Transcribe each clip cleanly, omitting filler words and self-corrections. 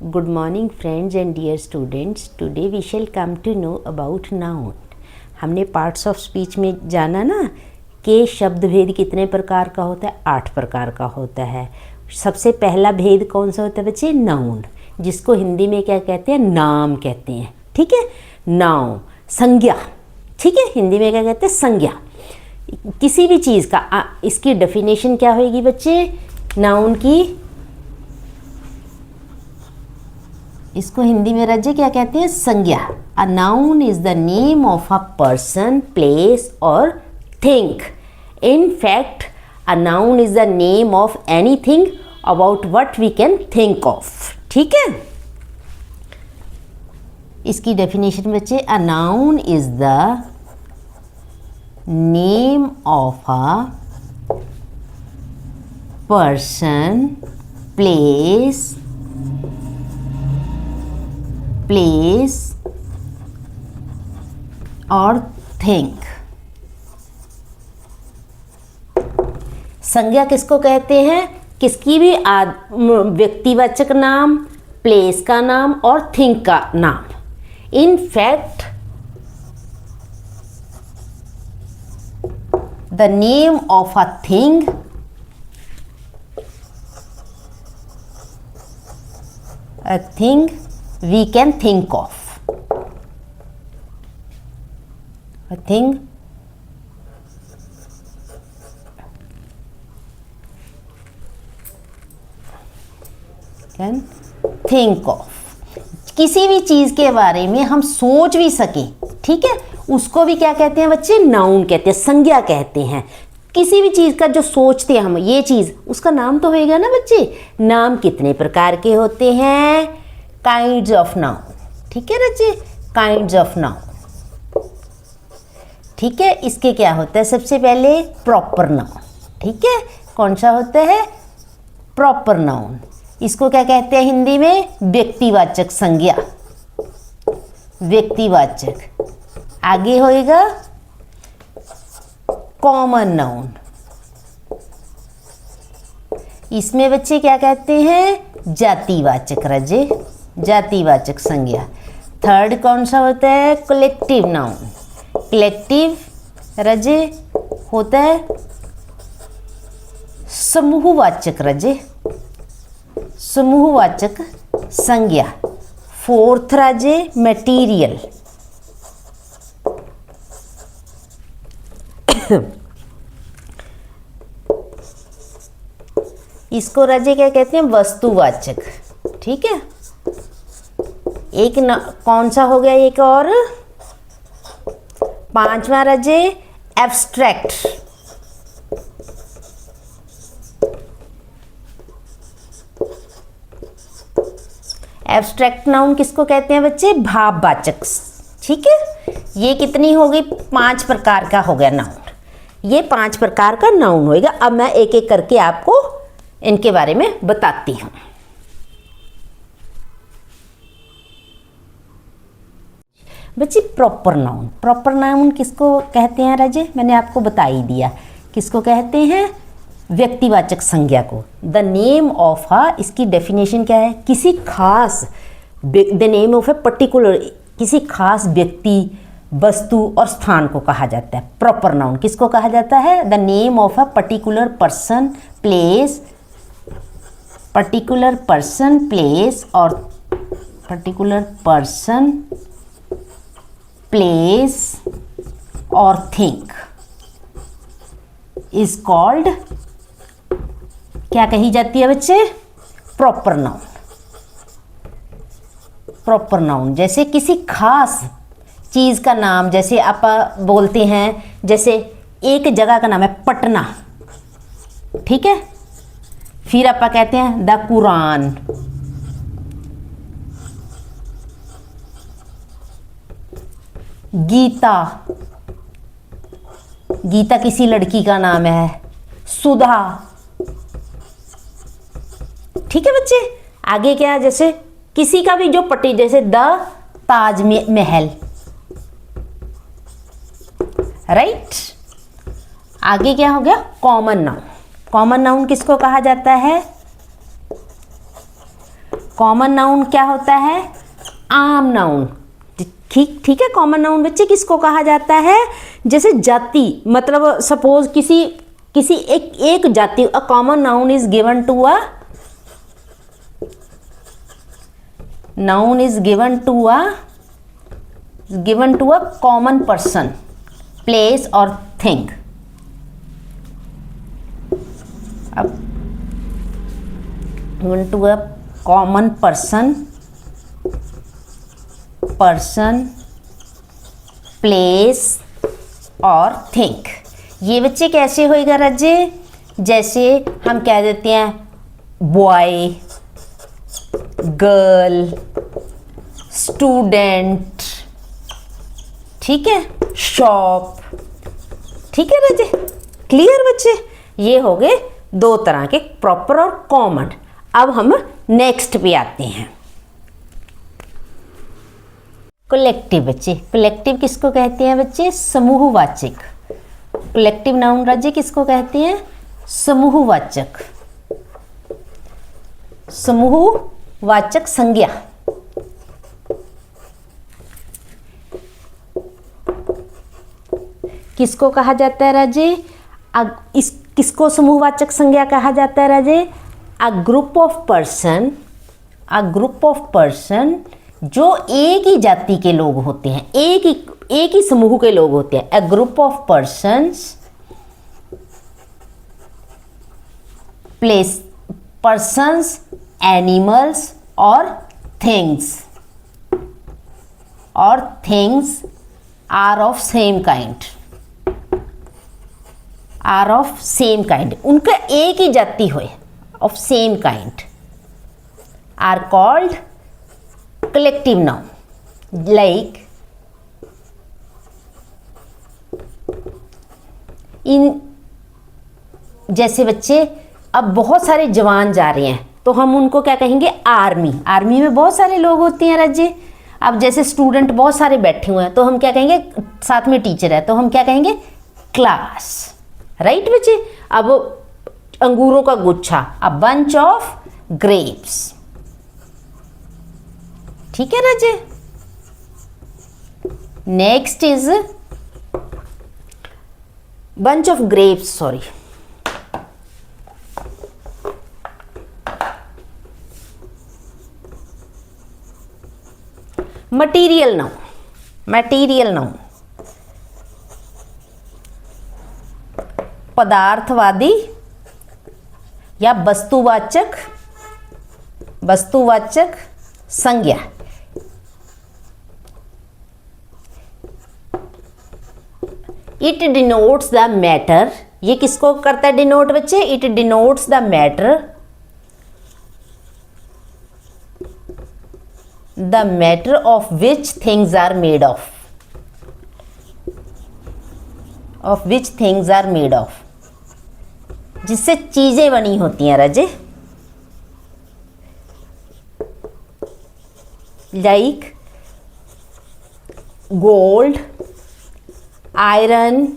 Good morning friends and dear students. Today we shall come to know about noun. हमने parts of speech में जाना ना कि शब्द भेद कितने प्रकार का होता है, 8 प्रकार का होता है। सबसे पहला भेद कौन सा होता है बच्चे? नाउन, जिसको हिंदी में क्या कहते हैं? नाम कहते हैं। ठीक है, नाउन संज्ञा। ठीक है, हिंदी में क्या कहते हैं? संज्ञा। किसी भी चीज़ का इसकी डेफिनेशन क्या होगी बच्चे? नाउन की, इसको हिंदी में रज्जे क्या कहते हैं? संज्ञा। A noun is the name of a person, place और thing. In fact a noun is the name of anything about what we can think of. ठीक है, इसकी डेफिनेशन बच्चे, a noun is the name of a person, place और thing. संज्ञा किसको कहते हैं? किसकी भी व्यक्तिवाचक नाम, प्लेस का नाम और थिंग का नाम। In fact the name of a thing we can think of. A thing can think of. किसी भी चीज़ के बारे में हम सोच भी सकें, ठीक है, उसको भी क्या कहते हैं बच्चे? नाउन कहते हैं, संज्ञा कहते हैं। किसी भी चीज़ का जो सोचते हैं हम, ये चीज़, उसका नाम तो होएगा ना बच्चे। नाम कितने प्रकार के होते हैं? Kinds of noun. ठीक है बच्चे, काइंड्स ऑफ नाउन। ठीक है, इसके क्या होता है? सबसे पहले प्रॉपर नाउन। ठीक है, कौन सा होता है? Proper noun. इसको क्या कहते हैं हिंदी में? व्यक्तिवाचक संज्ञा। व्यक्तिवाचक। आगे होएगा कॉमन नाउन। इसमें बच्चे क्या कहते हैं? जातिवाचक रजे, जातिवाचक संज्ञा। थर्ड कौन सा होता है? Collective noun. कलेक्टिव रजे होता है समूहवाचक रजे, समूहवाचक संज्ञा। फोर्थ रजे मटेरियल। इसको रजे क्या कहते हैं? वस्तुवाचक। ठीक है, एक कौन सा हो गया? एक और पांचवा रजे एब्स्ट्रैक्ट। एब्स्ट्रैक्ट नाउन किसको कहते हैं बच्चे? भाववाचक। ठीक है, ये कितनी हो गई? 5 प्रकार का हो गया नाउन। ये 5 प्रकार का नाउन होएगा। अब मैं एक एक करके आपको इनके बारे में बताती हूँ। बच्चे प्रॉपर नाउन, प्रॉपर नाउन किसको कहते हैं राजे? मैंने आपको बता ही दिया। किसको कहते हैं? व्यक्तिवाचक संज्ञा को। द नेम ऑफ अ, इसकी डेफिनेशन क्या है? किसी खास, the name of a particular, किसी खास व्यक्ति, वस्तु और स्थान को कहा जाता है। प्रॉपर नाउन किसको कहा जाता है? The name of a particular person, place, particular person, place और पर्टिकुलर पर्सन, प्लेस और थिंग इज कॉल्ड, क्या कही जाती है बच्चे? Proper noun. प्रॉपर नाउन जैसे किसी खास चीज़ का नाम, जैसे आप बोलते हैं, जैसे एक जगह का नाम है पटना। ठीक है, फिर आप कहते हैं द कुरान। गीता, गीता किसी लड़की का नाम है। सुधा। ठीक है बच्चे, आगे क्या है? जैसे किसी का भी जो पट्टी, जैसे द ताज महल। राइट, आगे क्या हो गया? Common noun. कॉमन नाउन किसको कहा जाता है? कॉमन नाउन क्या होता है? आम नाउन। ठीक है। कॉमन नाउन बच्चे किसको कहा जाता है? जैसे जाति, मतलब सपोज किसी एक जाति, a common noun is given to a common person, place और थिंग। अब given to a common person, place और थिंक। ये बच्चे कैसे होएगा रजे? जैसे हम कह देते हैं बॉय, गर्ल, स्टूडेंट, ठीक है, शॉप। ठीक है रजे, क्लियर बच्चे? ये हो गए दो तरह के, प्रॉपर और कॉमन। अब हम नेक्स्ट पे आते हैं, कलेक्टिव। बच्चे कलेक्टिव किसको कहते हैं बच्चे? समूहवाचक। कलेक्टिव नाउन राज्य किसको कहते हैं? समूहवाचक। समूहवाचक संज्ञा। किसको कहा जाता है राजे? किसको समूहवाचक संज्ञा कहा जाता है राजे? अ ग्रुप ऑफ पर्सन जो एक ही जाति के लोग होते हैं, एक ही समूह के लोग होते हैं। A group of persons, animals और things are of same kind, उनका एक ही जाति हो, of same kind, are called collective noun. Like in, जैसे बच्चे अब बहुत सारे जवान जा रहे हैं तो हम उनको क्या कहेंगे? आर्मी में बहुत सारे लोग होते हैं राज्य। अब जैसे स्टूडेंट बहुत सारे बैठे हुए हैं तो हम क्या कहेंगे? साथ में टीचर है तो हम क्या कहेंगे? क्लास। राइट बच्चे? अब अंगूरों का गुच्छा, अ बंच ऑफ ग्रेप्स। ठीक है Raje? Next is bunch of grapes, sorry, material noun, पदार्थवादी या वस्तुवाचक संज्ञा। It denotes the matter. ये किसको करता है डिनोट बच्चे? It denotes the matter of which things are made of, जिससे चीजें बनी होती हैं Raje. Like gold, iron,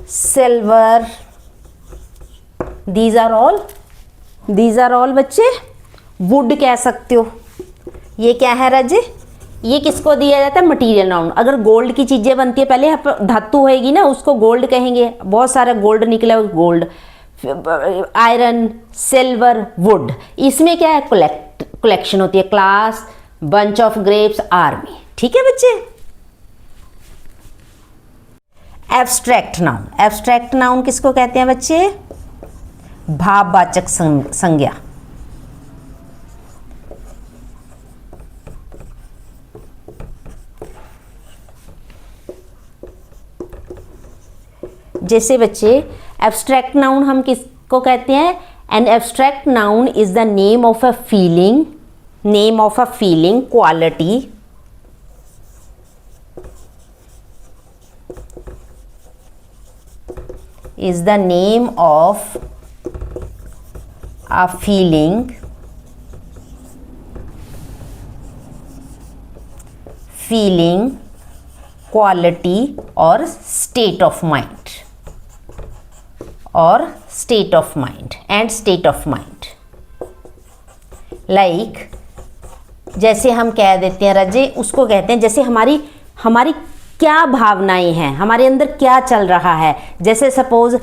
silver, these are all बच्चे वुड कह सकते हो। ये क्या है राजे? ये किसको दिया जाता है? Material noun. अगर गोल्ड की चीजें बनती है, पहले धातु होएगी ना, उसको गोल्ड कहेंगे। बहुत सारा गोल्ड निकला, गोल्ड, आयरन, सिल्वर, वुड। इसमें क्या है? कलेक्शन होती है। Class, bunch of grapes, army. ठीक है बच्चे? एब्स्ट्रैक्ट नाउन किसको कहते हैं बच्चे? भाववाचक संज्ञा। जैसे बच्चे एब्स्ट्रैक्ट नाउन हम किसको कहते हैं? An abstract noun is the name of a feeling, quality, is the name of a feeling, quality or state of mind, and state of mind. Like जैसे हम कह देते हैं रजे, उसको कहते हैं जैसे हमारी हमारी क्या भावनाएं हैं, हमारे अंदर क्या चल रहा है। जैसे सपोज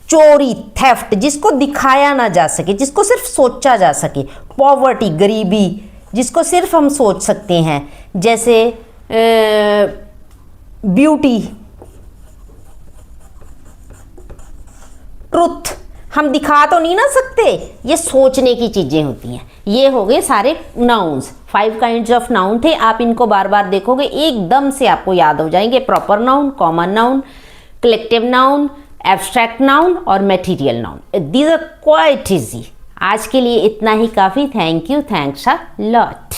चोरी, थेफ्ट, जिसको दिखाया ना जा सके, जिसको सिर्फ सोचा जा सके। पॉवर्टी, गरीबी, जिसको सिर्फ हम सोच सकते हैं। जैसे ब्यूटी, ट्रुथ, हम दिखा तो नहीं ना सकते, ये सोचने की चीज़ें होती हैं। ये हो गए सारे नाउन्स। 5 काइंड्स ऑफ नाउन थे, आप इनको बार बार देखोगे एकदम से आपको याद हो जाएंगे। Proper noun, common noun, collective noun, abstract noun और material noun. These are quite easy. आज के लिए इतना ही काफ़ी। Thank you, thanks a lot.